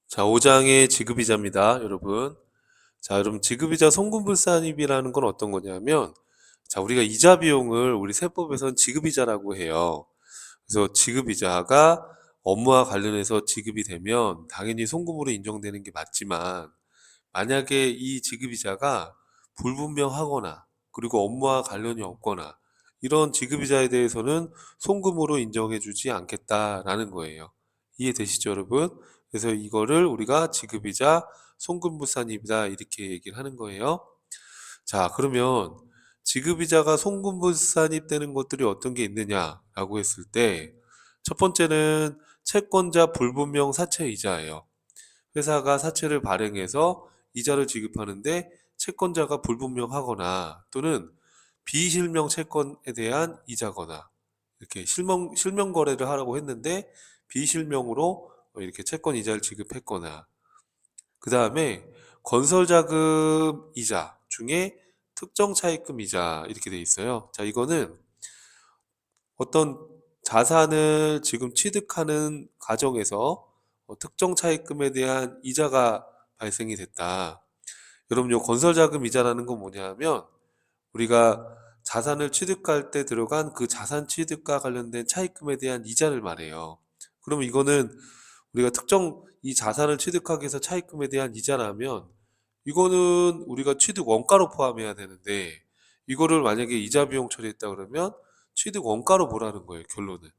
자, 5장의 지급이자입니다, 여러분. 자, 여러분, 지급이자 송금불산입이라는 건 어떤 거냐면, 자, 우리가 이자 비용을 우리 세법에선 지급이자라고 해요. 그래서 지급이자가 업무와 관련해서 지급이 되면 당연히 송금으로 인정되는 게 맞지만, 만약에 이 지급이자가 불분명하거나, 그리고 업무와 관련이 없거나, 이런 지급이자에 대해서는 송금으로 인정해주지 않겠다라는 거예요. 이해되시죠, 여러분? 그래서 이거를 우리가 지급이자 송금불산입이다 이렇게 얘기를 하는 거예요. 자, 그러면 지급이자가 송금불산입 되는 것들이 어떤 게 있느냐라고 했을 때, 첫 번째는 채권자 불분명 사채이자예요. 회사가 사채를 발행해서 이자를 지급하는데 채권자가 불분명하거나 또는 비실명 채권에 대한 이자거나, 이렇게 실명 거래를 하라고 했는데 비실명으로 이렇게 채권 이자를 지급했거나, 그 다음에 건설자금 이자 중에 특정 차입금 이자 이렇게 돼 있어요. 자, 이거는 어떤 자산을 지금 취득하는 과정에서 특정 차입금에 대한 이자가 발생이 됐다. 여러분, 요 건설자금 이자라는 건 뭐냐면 우리가 자산을 취득할 때 들어간 그 자산 취득과 관련된 차입금에 대한 이자를 말해요. 그러면 이거는 우리가 특정 이 자산을 취득하기 위해서 차입금에 대한 이자라면 이거는 우리가 취득 원가로 포함해야 되는데, 이거를 만약에 이자 비용 처리했다 그러면 취득 원가로 보라는 거예요, 결론은.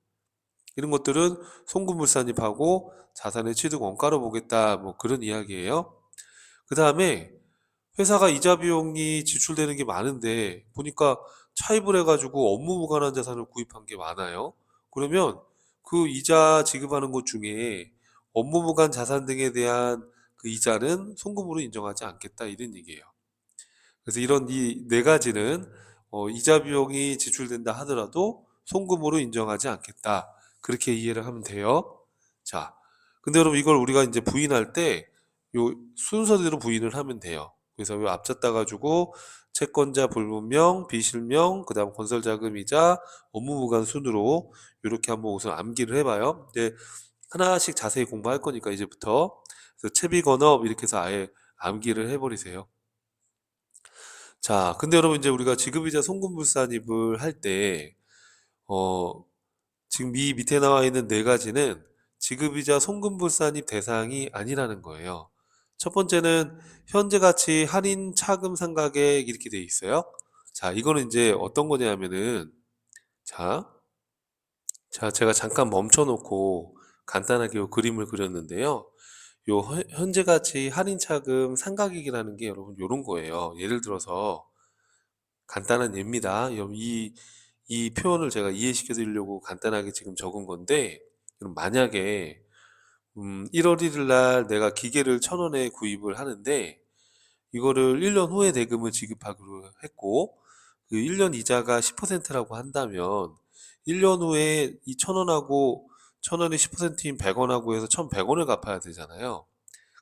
이런 것들은 송금물산입하고 자산의 취득 원가로 보겠다, 뭐 그런 이야기예요. 그 다음에 회사가 이자 비용이 지출되는 게 많은데 보니까 차입을 해가지고 업무 무관한 자산을 구입한 게 많아요. 그러면 그 이자 지급하는 것 중에 업무 무관 자산 등에 대한 그 이자는 송금으로 인정하지 않겠다 이런 얘기예요. 그래서 이런 이 네 가지는 이자 비용이 지출된다 하더라도 송금으로 인정하지 않겠다. 그렇게 이해를 하면 돼요. 자, 근데 여러분 이걸 우리가 이제 부인할 때 요 순서대로 부인을 하면 돼요. 그래서 요 앞쳤다 가지고 채권자 불분명, 비실명, 그다음 건설자금이자 업무무관 순으로 이렇게 한번 우선 암기를 해봐요. 이제 하나씩 자세히 공부할 거니까 이제부터. 그래서 채비건업 이렇게 해서 아예 암기를 해버리세요. 자, 근데 여러분 이제 우리가 지급이자 송금불산입을 할 때, 어, 지금 이 밑에 나와 있는 네 가지는 지급이자 송금불산입 대상이 아니라는 거예요. 첫 번째는 현재 가치 할인 차금 상가액 이렇게 돼 있어요. 자, 이거는 이제 어떤 거냐면은, 자, 제가 잠깐 멈춰 놓고 간단하게 요 그림을 그렸는데요. 요 현재 가치 할인 차금 상가액이라는 게 여러분 요런 거예요. 예를 들어서 간단한 예입니다. 이 표현을 제가 이해시켜 드리려고 간단하게 지금 적은 건데, 그럼 만약에 1월 1일 날 내가 기계를 1,000원에 구입을 하는데 이거를 1년 후에 대금을 지급하기로 했고 그 1년 이자가 10%라고 한다면 1년 후에 이 1,000원하고 1,000원이 10%인 100원하고 해서 1,100원을 갚아야 되잖아요.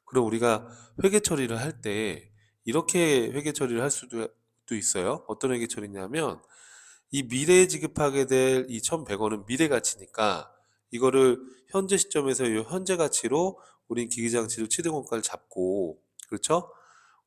그럼 우리가 회계 처리를 할 때 이렇게 회계 처리를 할 수도 또 있어요. 어떤 회계 처리냐면 이 미래에 지급하게 될 이 1,100원은 미래 가치니까 이거를 현재 시점에서 이 현재 가치로 우린 기기장치를 취득원가를 잡고, 그렇죠?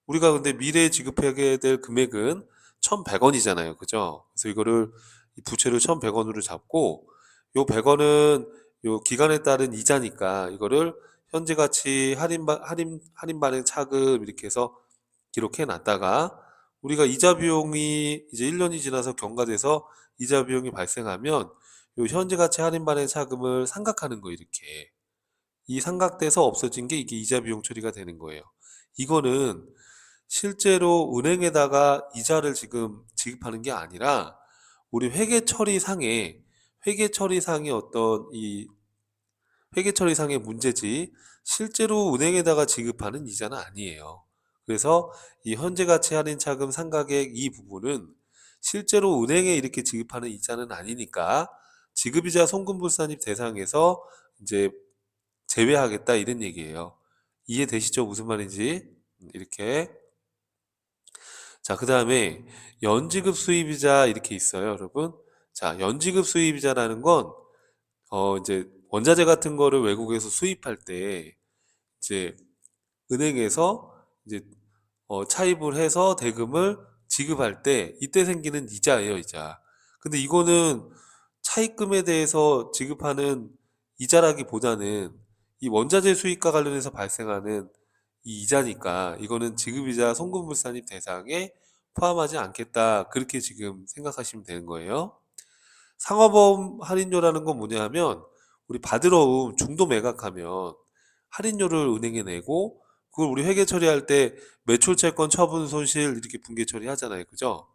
우리가 근데 미래에 지급하게 될 금액은 1,100원이잖아요. 그죠? 그래서 이거를 이 부채를 1,100원으로 잡고 요 100원은 요 기간에 따른 이자니까 이거를 현재 가치 할인 발행 차금 이렇게 해서 기록해 놨다가 우리가 이자 비용이 이제 1년이 지나서 경과돼서 이자 비용이 발생하면 요 현재 가치 할인 발행 차금을 상각하는 거 이렇게. 이 상각돼서 없어진 게 이게 이자 비용 처리가 되는 거예요. 이거는 실제로 은행에다가 이자를 지금 지급하는 게 아니라 우리 회계 처리상의 어떤 이 회계 처리상의 문제지 실제로 은행에다가 지급하는 이자는 아니에요. 그래서 이 현재 가치 할인 차금 상각액 이 부분은 실제로 은행에 이렇게 지급하는 이자는 아니니까 지급이자 송금불산입 대상에서 이제 제외하겠다 이런 얘기예요. 이해되시죠? 무슨 말인지? 이렇게. 자, 그 다음에 연지급 수입이자 이렇게 있어요, 여러분. 자, 연지급 수입이자라는 건 이제 원자재 같은 거를 외국에서 수입할 때 이제 은행에서 이제 차입을 해서 대금을 지급할 때 이때 생기는 이자예요, 이자. 근데 이거는 차입금에 대해서 지급하는 이자라기보다는 이 원자재 수익과 관련해서 발생하는 이 이자니까 이거는 지급이자 송금불산입 대상에 포함하지 않겠다. 그렇게 지금 생각하시면 되는 거예요. 상호보험 할인료라는 건 뭐냐 하면 우리 받으러 온 중도 매각하면 할인료를 은행에 내고 그걸 우리 회계 처리할 때 매출채권 처분 손실 이렇게 분계 처리하잖아요. 그죠?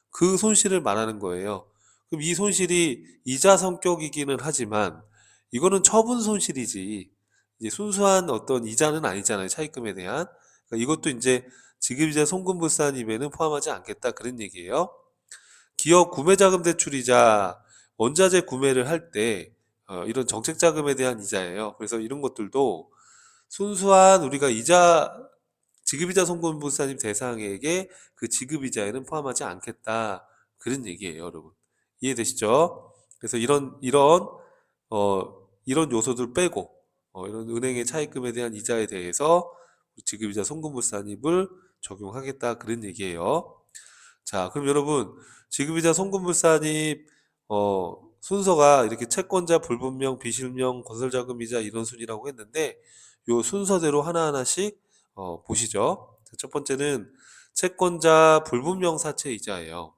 그 손실을 말하는 거예요. 그럼 이 손실이 이자 성격이기는 하지만 이거는 처분 손실이지 이제 순수한 어떤 이자는 아니잖아요. 차입금에 대한. 그러니까 이것도 이제 지급이자 송금불산입에는 포함하지 않겠다 그런 얘기예요. 기업 구매자금 대출이자 원자재 구매를 할 때 이런 정책자금에 대한 이자예요. 그래서 이런 것들도 순수한 우리가 이자 지급이자 송금불산입 대상에게 그 지급이자에는 포함하지 않겠다 그런 얘기예요, 여러분. 이해되시죠? 그래서 이런 요소들 빼고 이런 은행의 차입금에 대한 이자에 대해서 지급이자 송금불산입을 적용하겠다 그런 얘기예요. 자, 그럼 여러분 지급이자 송금불산입 순서가 이렇게 채권자, 불분명, 비실명, 건설자금이자 이런 순이라고 했는데 요 순서대로 하나하나씩 보시죠. 자, 첫 번째는 채권자 불분명 사채 이자예요.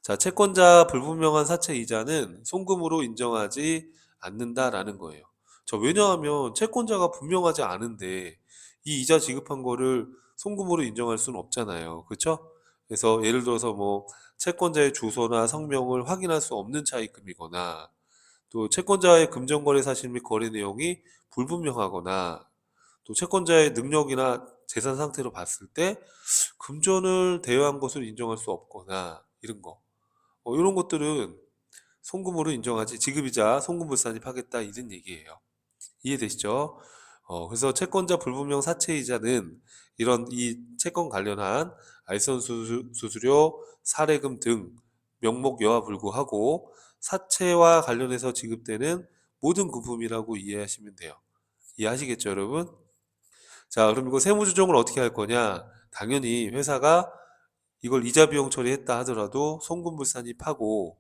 자, 채권자 불분명한 사채 이자는 송금으로 인정하지 않는다라는 거예요. 왜냐하면 채권자가 분명하지 않은데 이 이자 지급한 거를 송금으로 인정할 수는 없잖아요. 그렇죠? 그래서 예를 들어서 뭐 채권자의 주소나 성명을 확인할 수 없는 차입금이거나 또 채권자의 금전거래 사실 및 거래 내용이 불분명하거나 또 채권자의 능력이나 재산 상태로 봤을 때 금전을 대여한 것을 인정할 수 없거나 이런 거. 이런 것들은 송금으로 인정하지 지급이자 송금불산입하겠다 이런 얘기예요. 이해되시죠? 그래서 채권자 불분명 사채이자는 이런 이 채권 관련한 알선 수수료, 사례금 등 명목 여하 불구하고 사채와 관련해서 지급되는 모든 부품이라고 이해하시면 돼요. 이해하시겠죠, 여러분? 자, 그럼 이거 세무조정을 어떻게 할 거냐? 당연히 회사가 이걸 이자 비용 처리했다 하더라도 송금불산입하고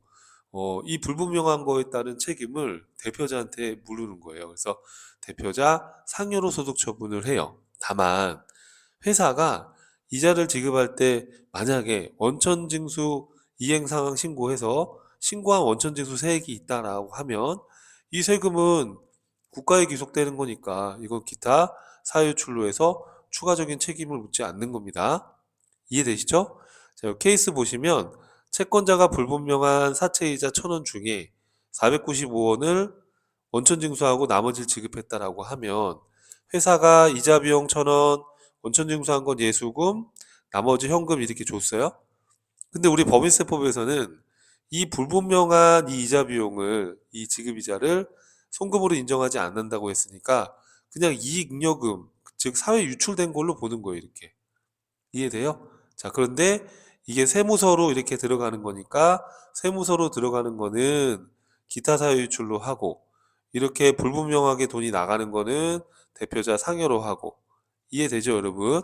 이 불분명한 거에 따른 책임을 대표자한테 물르는 거예요. 그래서 대표자 상여로 소득 처분을 해요. 다만 회사가 이자를 지급할 때 만약에 원천징수 이행 상황 신고해서 신고한 원천징수 세액이 있다라고 하면 이 세금은 국가에 귀속되는 거니까 이건 기타 사유출로해서 추가적인 책임을 묻지 않는 겁니다. 이해되시죠? 자, 케이스 보시면 채권자가 불분명한 사채이자 1,000원 중에 495원을 원천징수하고 나머지를 지급했다라고 하면 회사가 이자 비용 1,000원, 원천징수한 건 예수금, 나머지 현금 이렇게 줬어요. 근데 우리 법인세법에서는 이 불분명한 이 이자 비용을 이 지급이자를 송금으로 인정하지 않는다고 했으니까 그냥 이익잉여금 즉 사회 유출된 걸로 보는 거예요. 이렇게 이해돼요? 자, 그런데 이게 세무서로 이렇게 들어가는 거니까 세무서로 들어가는 거는 기타 사유 유출로 하고 이렇게 불분명하게 돈이 나가는 거는 대표자 상여로 하고 이해되죠, 여러분?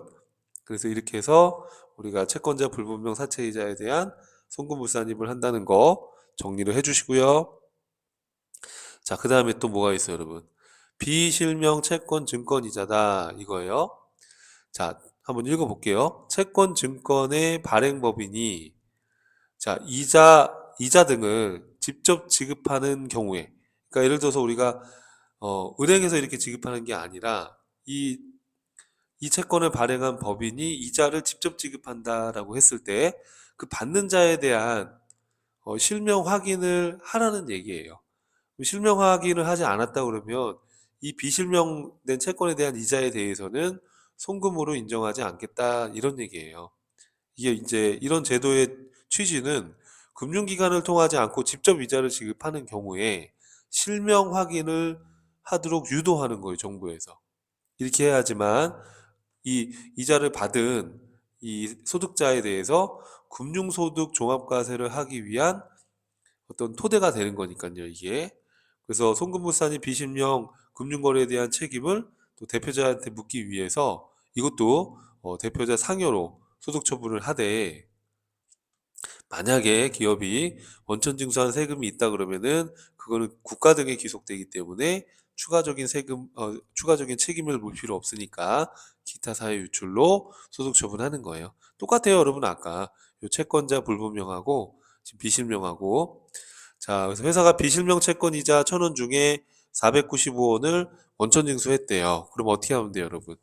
그래서 이렇게 해서 우리가 채권자 불분명 사채이자에 대한 송금불산입을 한다는 거 정리를 해주시고요. 자, 그 다음에 또 뭐가 있어요, 여러분? 비실명 채권 증권이자다 이거예요. 자, 한번 읽어볼게요. 채권 증권의 발행법인이 자, 이자 등을 직접 지급하는 경우에 그러니까 예를 들어서 우리가 은행에서 이렇게 지급하는 게 아니라 이 채권을 발행한 법인이 이자를 직접 지급한다라고 했을 때 그 받는 자에 대한 실명 확인을 하라는 얘기예요. 실명 확인을 하지 않았다 그러면 이 비실명된 채권에 대한 이자에 대해서는 송금으로 인정하지 않겠다 이런 얘기예요. 이게 이제 이런 제도의 취지는 금융기관을 통하지 않고 직접 이자를 지급하는 경우에 실명 확인을 하도록 유도하는 거예요, 정부에서. 이렇게 해야지만 이 이자를 받은 이 소득자에 대해서 금융소득 종합과세를 하기 위한 어떤 토대가 되는 거니까요, 이게. 그래서 송금부산이 비실명 금융거래에 대한 책임을 또 대표자한테 묻기 위해서 이것도 대표자 상여로 소득 처분을 하되, 만약에 기업이 원천징수한 세금이 있다 그러면은 그거는 국가 등에 귀속되기 때문에 추가적인 책임을 물 필요 없으니까 기타 사유 유출로 소득 처분하는 거예요. 똑같아요, 여러분. 아까 요 채권자 불분명하고 지금 비실명하고. 자, 그래서 회사가 비실명 채권 이자 1,000원 중에 495원을 원천징수했대요. 그럼 어떻게 하면 돼요, 여러분?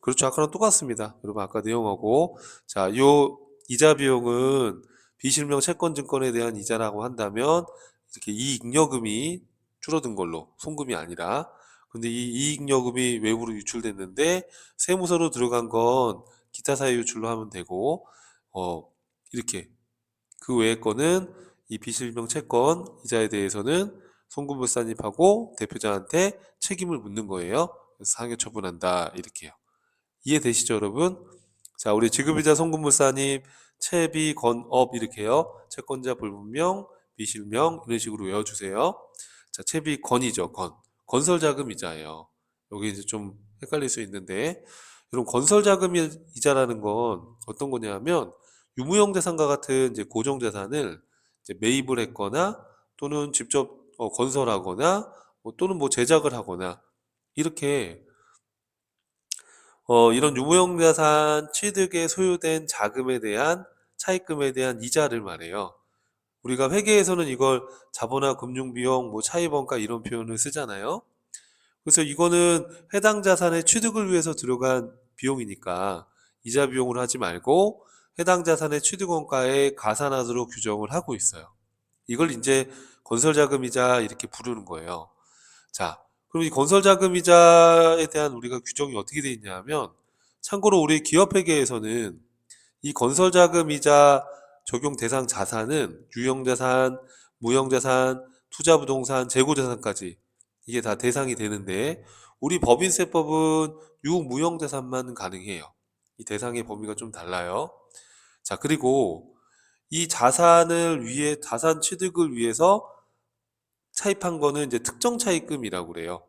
그렇죠. 아까랑 똑같습니다. 여러분, 아까 내용하고. 자, 요 이자 비용은 비실명 채권 증권에 대한 이자라고 한다면 이렇게 이익여금이 줄어든 걸로, 송금이 아니라. 근데 이 이익여금이 외부로 유출됐는데 세무서로 들어간 건 기타 사유 유출로 하면 되고, 어, 이렇게 그 외의 거는 이 비실명 채권 이자에 대해서는 송금불산입하고 대표자한테 책임을 묻는 거예요. 그래서 상해 처분한다, 이렇게요. 이해되시죠, 여러분? 자, 우리 지급이자 송금물산입, 채비, 건업 이렇게요. 채권자 불분명, 비실명 이런 식으로 외워주세요. 자, 채비 건이죠, 건. 건설자금 이자예요. 여기 이제 좀 헷갈릴 수 있는데, 여러분 건설자금 이자라는 건 어떤 거냐면 유무형 자산과 같은 이제 고정 자산을 이제 매입을 했거나 또는 직접 건설하거나 또는 뭐 제작을 하거나 이렇게 이런 유무형 자산 취득에 소요된 자금에 대한 차입금에 대한 이자를 말해요. 우리가 회계에서는 이걸 자본화 금융비용, 뭐 차입원가 이런 표현을 쓰잖아요. 그래서 이거는 해당 자산의 취득을 위해서 들어간 비용이니까 이자 비용으로 하지 말고 해당 자산의 취득원가에 가산하도록 규정을 하고 있어요. 이걸 이제 건설자금이자 이렇게 부르는 거예요. 자, 그럼 이 건설자금이자에 대한 우리가 규정이 어떻게 되어 있냐면, 참고로 우리 기업회계에서는 이 건설자금이자 적용 대상 자산은 유형자산, 무형자산, 투자부동산, 재고자산까지 이게 다 대상이 되는데, 우리 법인세법은 유무형자산만 가능해요. 이 대상의 범위가 좀 달라요. 자, 그리고 이 자산 취득을 위해서 차입한 거는 이제 특정 차입금이라고 그래요.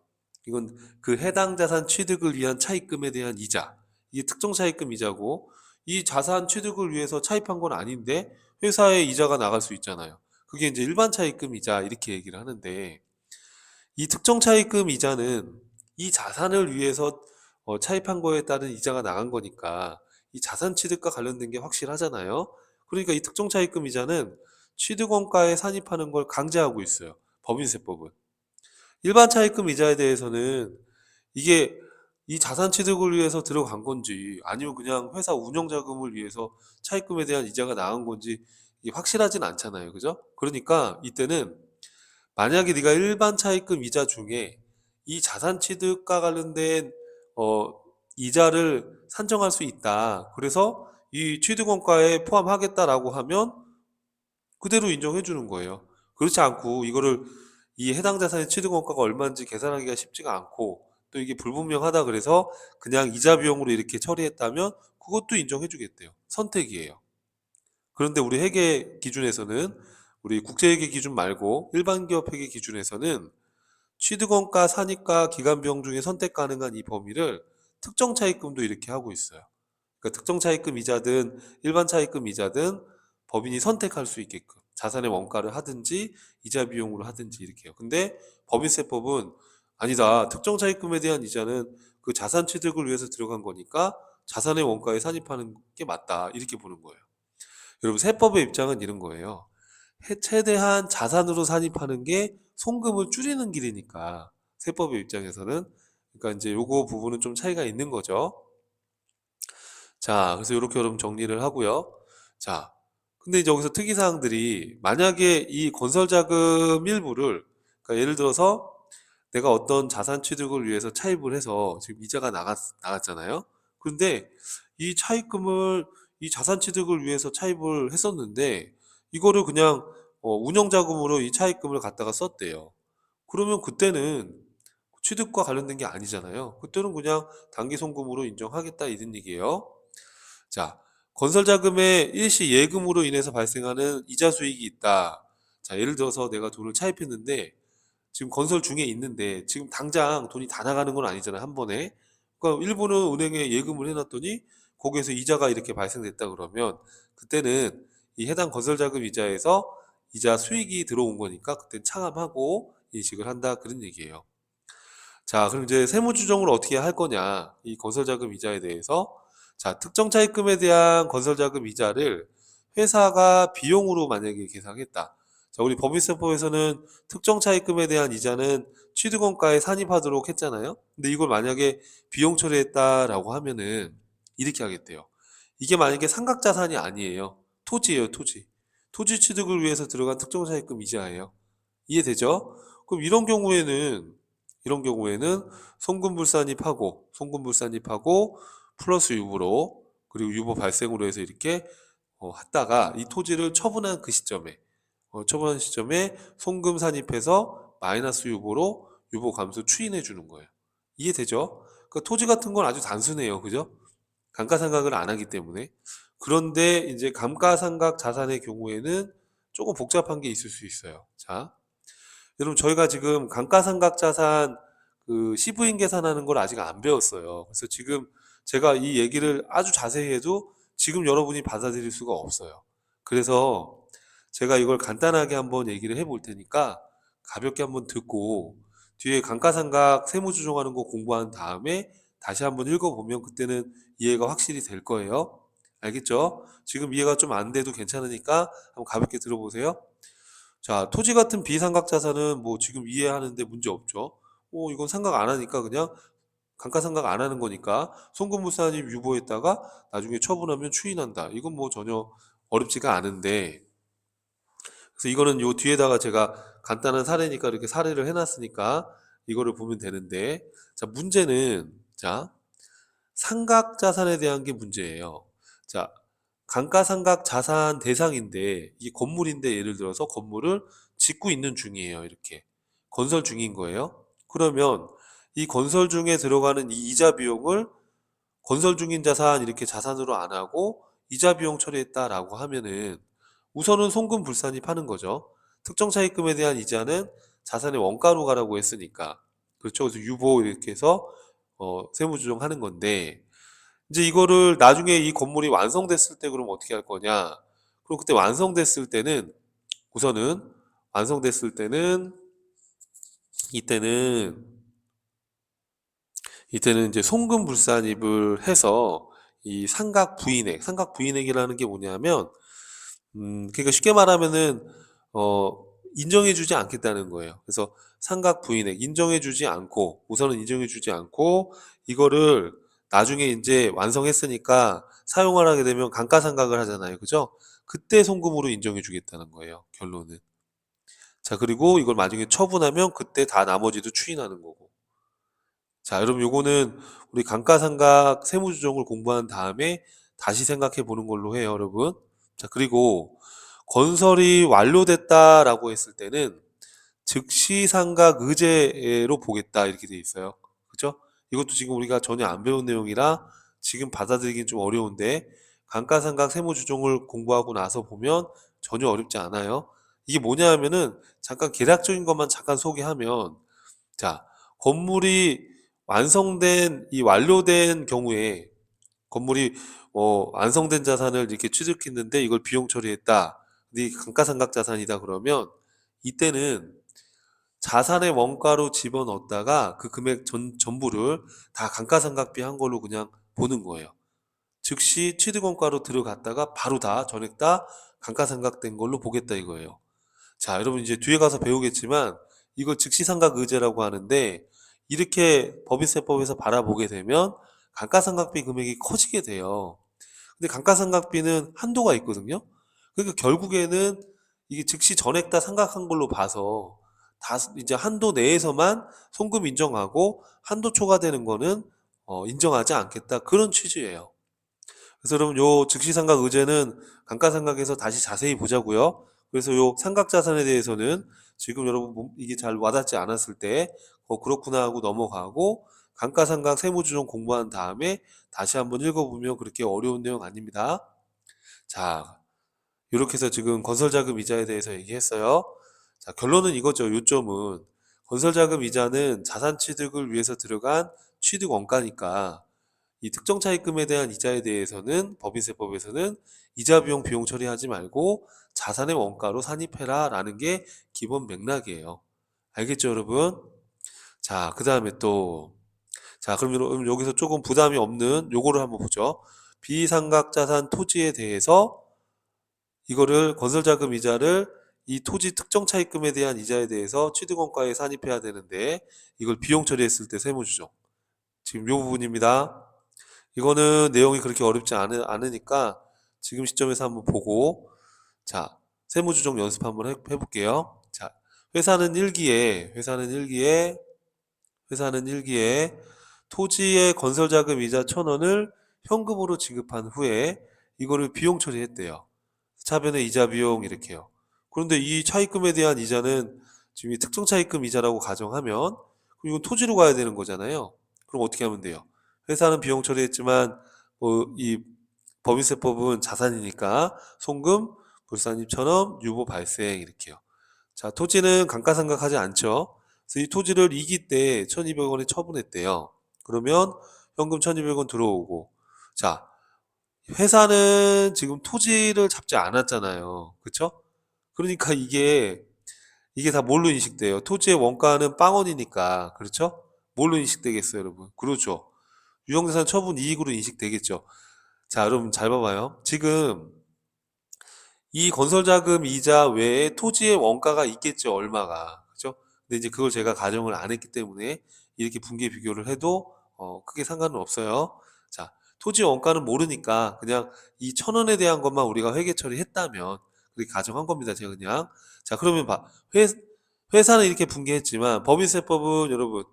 이건 그 해당 자산 취득을 위한 차입금에 대한 이자. 이게 특정 차입금 이자고, 이 자산 취득을 위해서 차입한 건 아닌데 회사에 이자가 나갈 수 있잖아요. 그게 이제 일반 차입금 이자 이렇게 얘기를 하는데, 이 특정 차입금 이자는 이 자산을 위해서 차입한 거에 따른 이자가 나간 거니까 이 자산 취득과 관련된 게 확실하잖아요. 그러니까 이 특정 차입금 이자는 취득원가에 산입하는 걸 강제하고 있어요, 법인세법은. 일반 차입금 이자에 대해서는 이게 이 자산 취득을 위해서 들어간 건지 아니면 그냥 회사 운영 자금을 위해서 차입금에 대한 이자가 나간 건지 이게 확실하진 않잖아요. 그죠? 그러니까 이때는 만약에 네가 일반 차입금 이자 중에 이 자산 취득과 관련된 어, 이자를 산정할 수 있다. 그래서 이 취득원가에 포함하겠다라고 하면 그대로 인정해 주는 거예요. 그렇지 않고 이거를 이 해당 자산의 취득원가가 얼마인지 계산하기가 쉽지가 않고 또 이게 불분명하다 그래서 그냥 이자 비용으로 이렇게 처리했다면 그것도 인정해 주겠대요. 선택이에요. 그런데 우리 회계 기준에서는, 우리 국제회계 기준 말고 일반 기업 회계 기준에서는 취득원가, 산입과 기간 비용 중에 선택 가능한 이 범위를 특정 차입금도 이렇게 하고 있어요. 그러니까 특정 차입금 이자든 일반 차입금 이자든 법인이 선택할 수 있게끔 자산의 원가를 하든지 이자 비용으로 하든지 이렇게요. 근데 법인세법은 아니다. 특정 차입금에 대한 이자는 그 자산 취득을 위해서 들어간 거니까 자산의 원가에 산입하는 게 맞다. 이렇게 보는 거예요. 여러분, 세법의 입장은 이런 거예요. 최대한 자산으로 산입하는 게 송금을 줄이는 길이니까 세법의 입장에서는. 그러니까 이제 요거 부분은 좀 차이가 있는 거죠. 자, 그래서 이렇게 여러분 정리를 하고요. 자, 근데 이제 여기서 특이사항들이, 만약에 이 건설자금 일부를, 그러니까 예를 들어서 내가 어떤 자산 취득을 위해서 차입을 해서 지금 이자가 나갔잖아요. 그런데 이 차입금을 이 자산 취득을 위해서 차입을 했었는데 이거를 그냥 운영자금으로 이 차입금을 갖다가 썼대요. 그러면 그때는 취득과 관련된 게 아니잖아요. 그때는 그냥 단기송금으로 인정하겠다 이런 얘기예요. 자, 건설자금의 일시 예금으로 인해서 발생하는 이자 수익이 있다. 자, 예를 들어서 내가 돈을 차입했는데 지금 건설 중에 있는데 지금 당장 돈이 다 나가는 건 아니잖아요, 한 번에. 그러니까 일부는 은행에 예금을 해놨더니 거기에서 이자가 이렇게 발생됐다 그러면 그때는 이 해당 건설자금 이자에서 이자 수익이 들어온 거니까 그때 차감하고 인식을 한다 그런 얘기예요. 자, 그럼 이제 세무조정을 어떻게 할 거냐? 이 건설자금 이자에 대해서. 자, 특정 차입금에 대한 건설자금 이자를 회사가 비용으로 만약에 계상했다. 자, 우리 법인세법에서는 특정 차입금에 대한 이자는 취득원가에 산입하도록 했잖아요. 근데 이걸 만약에 비용 처리했다라고 하면은 이렇게 하겠대요. 이게 만약에 상각자산이 아니에요. 토지예요, 토지. 토지 취득을 위해서 들어간 특정 차입금 이자예요. 이해되죠? 그럼 이런 경우에는 송금불산입하고 플러스 유보로 그리고 유보 발생으로 해서 이렇게 했다가 이 토지를 처분한 그 시점에 처분한 시점에 송금 산입해서 마이너스 유보로 유보 감소 추인해 주는 거예요. 이해되죠? 그 토지 같은 건 아주 단순해요. 그죠? 감가상각을 안 하기 때문에. 그런데 이제 감가상각 자산의 경우에는 조금 복잡한 게 있을 수 있어요. 자, 여러분 저희가 지금 감가상각 자산 그 시부인 계산하는 걸 아직 안 배웠어요. 그래서 지금 제가 이 얘기를 아주 자세히 해도 지금 여러분이 받아들일 수가 없어요. 그래서 제가 이걸 간단하게 한번 얘기를 해볼 테니까 가볍게 한번 듣고 뒤에 감가상각 세무조정하는 거 공부한 다음에 다시 한번 읽어보면 그때는 이해가 확실히 될 거예요. 알겠죠? 지금 이해가 좀 안 돼도 괜찮으니까 한번 가볍게 들어보세요. 자, 토지 같은 비상각 자산은 뭐 지금 이해하는데 문제 없죠. 이건 상각 안 하니까 그냥 감가상각 안 하는 거니까 송금무산입 유보했다가 나중에 처분하면 추인한다. 이건 뭐 전혀 어렵지가 않은데 그래서 이거는 요 뒤에다가 제가 간단한 사례니까 이렇게 사례를 해놨으니까 이거를 보면 되는데 자, 문제는 자, 상각 자산에 대한 게 문제예요. 자, 감가상각 자산 대상인데 이게 건물인데 예를 들어서 건물을 짓고 있는 중이에요. 이렇게 건설 중인 거예요. 그러면 이 건설 중에 들어가는 이 이자 비용을 건설 중인 자산 이렇게 자산으로 안 하고 이자 비용 처리했다라고 하면은 우선은 송금 불산입하는 거죠. 특정 차입금에 대한 이자는 자산의 원가로 가라고 했으니까 그렇죠. 그래서 유보 이렇게 해서 세무조정하는 건데 이제 이거를 나중에 이 건물이 완성됐을 때 그럼 어떻게 할 거냐? 그럼 그때 우선은 완성됐을 때는 이때는 이때는 이제 송금불산입을 해서 이 상각 부인액이라는 게 뭐냐면 그러니까 쉽게 말하면은 인정해주지 않겠다는 거예요. 그래서 상각 부인액 인정해주지 않고 우선은 인정해주지 않고 이거를 나중에 이제 완성했으니까 사용을 하게 되면 감가상각을 하잖아요. 그죠? 그때 송금으로 인정해주겠다는 거예요. 결론은. 자, 그리고 이걸 나중에 처분하면 그때 다 나머지도 추인하는 거고. 자, 여러분 요거는 우리 감가상각 세무조정을 공부한 다음에 다시 생각해 보는 걸로 해요, 여러분. 자, 그리고 건설이 완료됐다라고 했을 때는 즉시 상각 의제로 보겠다 이렇게 돼 있어요. 그죠? 이것도 지금 우리가 전혀 안 배운 내용이라 지금 받아들이긴 좀 어려운데 감가상각 세무조정을 공부하고 나서 보면 전혀 어렵지 않아요. 이게 뭐냐 하면은 잠깐 개략적인 것만 잠깐 소개하면 자, 건물이 완료된 경우에 건물이 완성된 자산을 이렇게 취득했는데 이걸 비용 처리했다. 근데 이게 감가상각 자산이다 그러면 이때는 자산의 원가로 집어넣었다가 그 금액 전부를 다 감가상각비 한 걸로 그냥 보는 거예요. 즉시 취득원가로 들어갔다가 바로 다 전액 다 감가상각된 걸로 보겠다 이거예요. 자, 여러분 이제 뒤에 가서 배우겠지만 이걸 즉시상각 의제라고 하는데 이렇게 법인세법에서 바라보게 되면 감가상각비 금액이 커지게 돼요. 근데 감가상각비는 한도가 있거든요. 그러니까 결국에는 이게 즉시 전액 다 상각한 걸로 봐서 다 이제 한도 내에서만 송금 인정하고 한도 초과되는 거는 인정하지 않겠다 그런 취지예요. 그래서 여러분 요 즉시상각 의제는 감가상각에서 다시 자세히 보자고요. 그래서 요 상각자산에 대해서는 지금 여러분 이게 잘 와닿지 않았을 때 그렇구나 하고 넘어가고 감가상각 세무조정 공부한 다음에 다시 한번 읽어보면 그렇게 어려운 내용 아닙니다. 자, 이렇게 해서 지금 건설자금 이자에 대해서 얘기했어요. 자, 결론은 이거죠. 요점은 건설자금 이자는 자산 취득을 위해서 들어간 취득 원가니까 이 특정 차입금에 대한 이자에 대해서는 법인세법에서는 이자 비용 처리하지 말고 자산의 원가로 산입해라 라는 게 기본 맥락이에요. 알겠죠, 여러분? 자, 그 다음에 또, 자, 그럼 여기서 조금 부담이 없는 요거를 한번 보죠. 비상각자산 토지에 대해서 이거를 건설자금 이자를 이 토지 특정 차입금에 대한 이자에 대해서 취득원가에 산입해야 되는데 이걸 비용 처리했을 때 세무조정. 지금 요 부분입니다. 이거는 내용이 그렇게 어렵지 않으니까 지금 시점에서 한번 보고 자, 세무조정 연습 한번 해볼게요. 자, 회사는 일기에 토지의 건설자금 이자 1,000원을 현금으로 지급한 후에 이거를 비용 처리했대요. 차변의 이자 비용 이렇게요. 그런데 이 차입금에 대한 이자는 지금 이 특정 차입금 이자라고 가정하면 그럼 이건 토지로 가야 되는 거잖아요. 그럼 어떻게 하면 돼요? 회사는 비용 처리했지만 이 법인세법은 자산이니까 송금, 불산입처럼 유보 발생 이렇게요. 자, 토지는 감가상각하지 않죠. 그래서 이 토지를 이기 때 1,200원에 처분했대요. 그러면 현금 1,200원 들어오고 자, 회사는 지금 토지를 잡지 않았잖아요. 그쵸? 그러니까 이게 다 뭘로 인식돼요? 토지의 원가는 빵원이니까. 그렇죠? 뭘로 인식되겠어요, 여러분? 그렇죠. 유형자산 처분 이익으로 인식되겠죠. 자, 여러분 잘 봐봐요. 지금 이 건설자금 이자 외에 토지의 원가가 있겠죠, 얼마가. 그죠? 근데 이제 그걸 제가 가정을 안 했기 때문에 이렇게 분개 비교를 해도 크게 상관은 없어요. 자, 토지 원가는 모르니까 그냥 이 1,000원에 대한 것만 우리가 회계 처리했다면 그렇게 가정한 겁니다, 제가 그냥. 자, 그러면 회사는 이렇게 분개했지만 법인세법은 여러분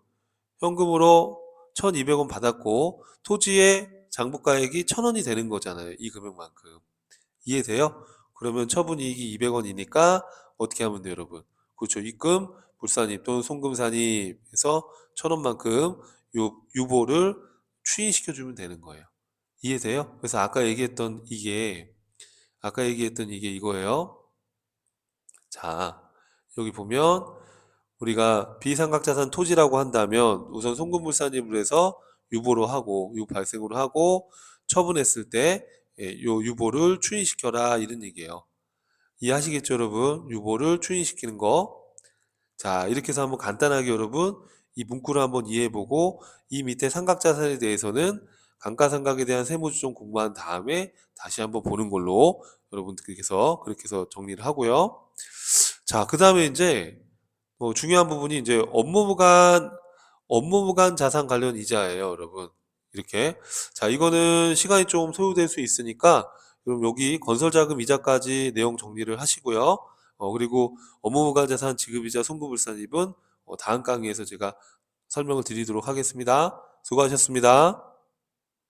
현금으로 1,200원 받았고 토지의 장부가액이 1,000원이 되는 거잖아요, 이 금액만큼. 이해돼요? 그러면 처분이익이 200원이니까 어떻게 하면 돼요, 여러분? 그렇죠. 입금, 불산입 또는 송금산입해서 1,000원만큼 유보를 추인시켜주면 되는 거예요. 이해돼요? 그래서 아까 얘기했던 이게 이거예요. 자, 여기 보면 우리가 비상각자산 토지라고 한다면 우선 송금불산입을 해서 유보로 하고 유보 발생으로 하고 처분했을 때 요 유보를 추인시켜라 이런 얘기예요. 이해하시겠죠, 여러분? 유보를 추인시키는 거. 자, 이렇게 해서 한번 간단하게 여러분 이 문구를 한번 이해해보고 이 밑에 삼각자산에 대해서는 감가상각에 대한 세무조정 공부한 다음에 다시 한번 보는 걸로 여러분들께서 그렇게 해서 정리를 하고요. 자, 그 다음에 이제 중요한 부분이 이제 업무무관 자산 관련 이자예요, 여러분. 이렇게. 자, 이거는 시간이 좀 소요될 수 있으니까 그럼 여기 건설자금 이자까지 내용 정리를 하시고요. 그리고 업무무관 자산 지급이자 송부불산입은 다음 강의에서 제가 설명을 드리도록 하겠습니다. 수고하셨습니다.